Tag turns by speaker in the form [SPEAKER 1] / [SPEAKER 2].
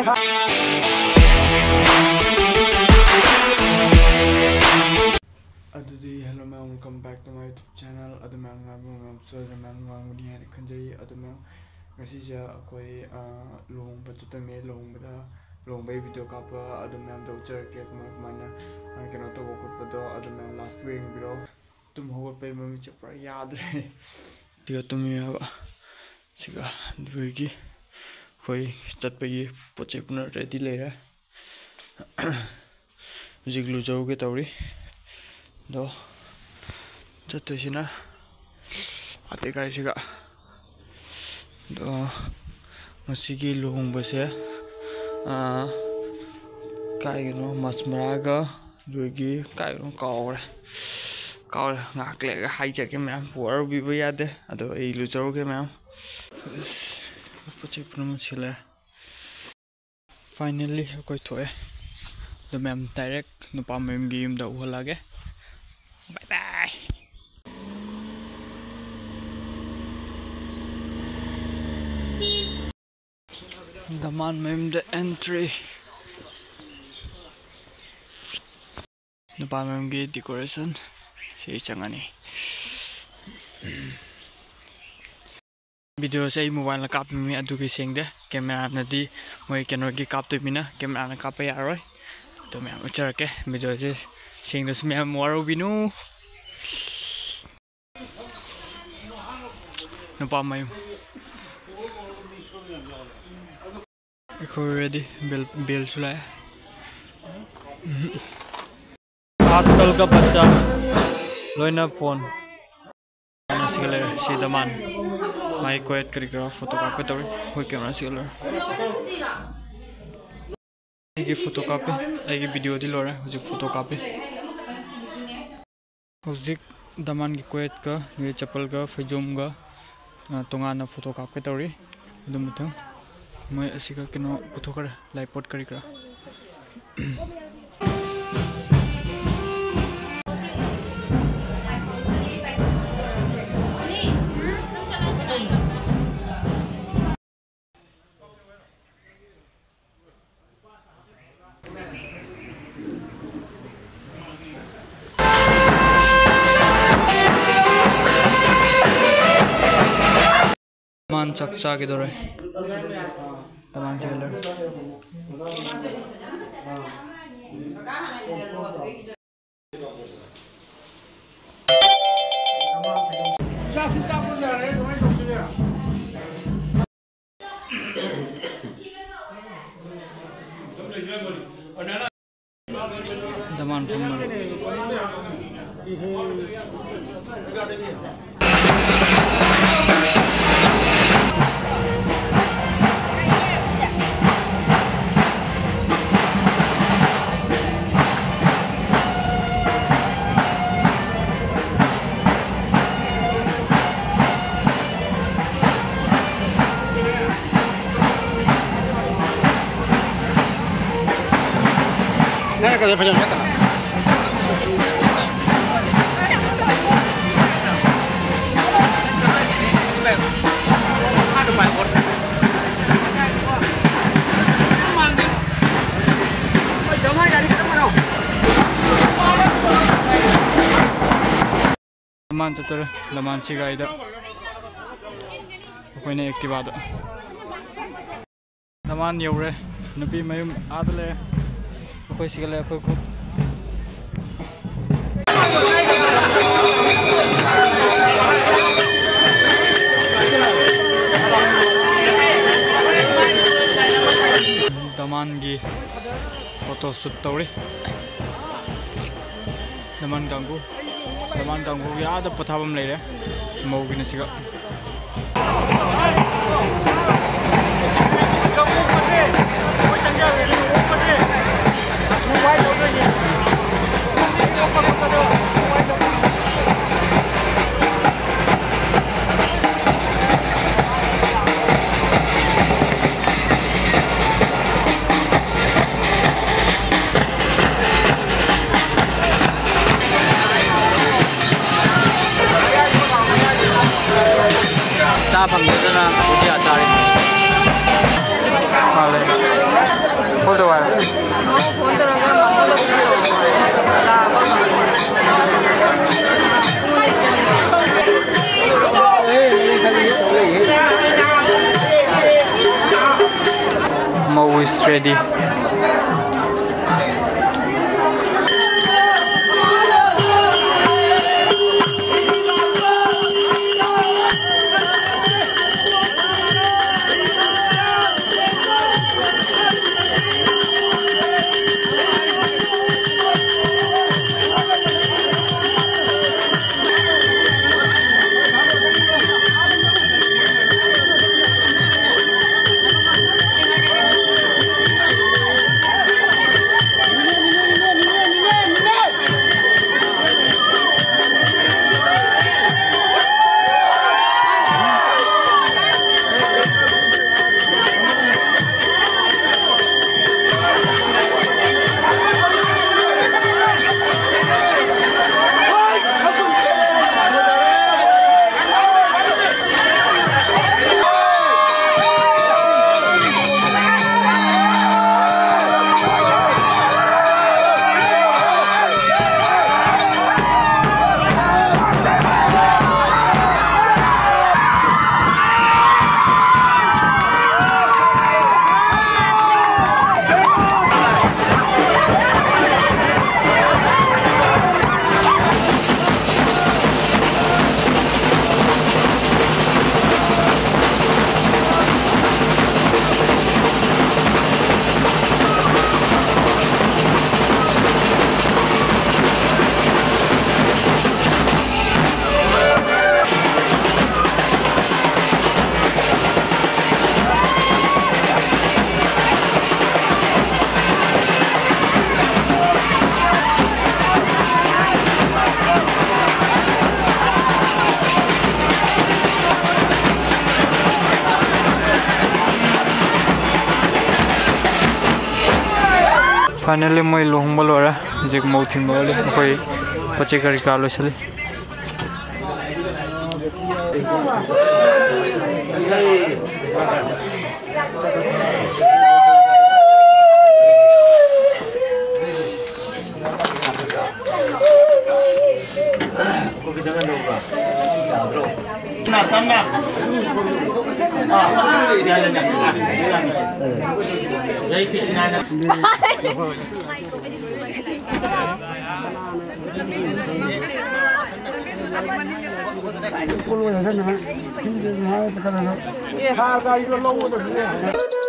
[SPEAKER 1] Hello ma'am, welcome back to my YouTube channel. Ma'am, so ma'am ni hai khanjai ma'am ngasi ja koi long ba chata me long ba long bai video ka pa ma'am do char ke mana kena to ko pa do ma'am last week bro tum ho pe mami che pra yaad re tiga tum ya ba siga duigi koi chat pe gi poche puna ready le ra jiglu jau ke tawri do chatto sina ate kai siga do masigi luhung base kai no masmaraga duigi kai no kaur ngak le ga hai che ke ma'am por bi ba ya de ado ei lu chau ke ma'am poche puna chila finally koi thoe the ma'am direct no pa ma'am game da wala ge bye bye the man ma'am the entry no pa ma'am ge decoration se changani video se mobile la kap mi adu ki seng de camera na di moi kenor gi kap to mina camera na kap ya roi to ma'am uchar ke video se seng de ma'am waro binu no pa ma'am ready bill चला है आजकल का बच्चा लोइना phone सिगलर सीधमान mic quite करिकरा photo कापे तोरे होय camera सिगलर ये photo कापे ये वीडियो दी लोरे हुजिक फोटो कापे हुजिक दमान की क्वाइट का ये चप्पल का फैजुम का तोंगाना फोटो कापे तोरे दुमथं मैं ऐसी का किनो पुथो कर लाइव पोस्ट करी करा मान चक्चा के दौरे तमान से colour दमान
[SPEAKER 2] Kada pa meta.
[SPEAKER 1] Man tutur laman si gaida koy na active da laman yore nupi mayum adle कोई सिगले कोई को दमान की फोटो शूट तौरी दमान गांगू याद पथाबम लेरे मौगी नसिगा चा फंगदना उठी आचारी ready. Finally, my long balora, Jig Mouthing Molly, Hoi, Pachekari Carlos.
[SPEAKER 2] Yeah.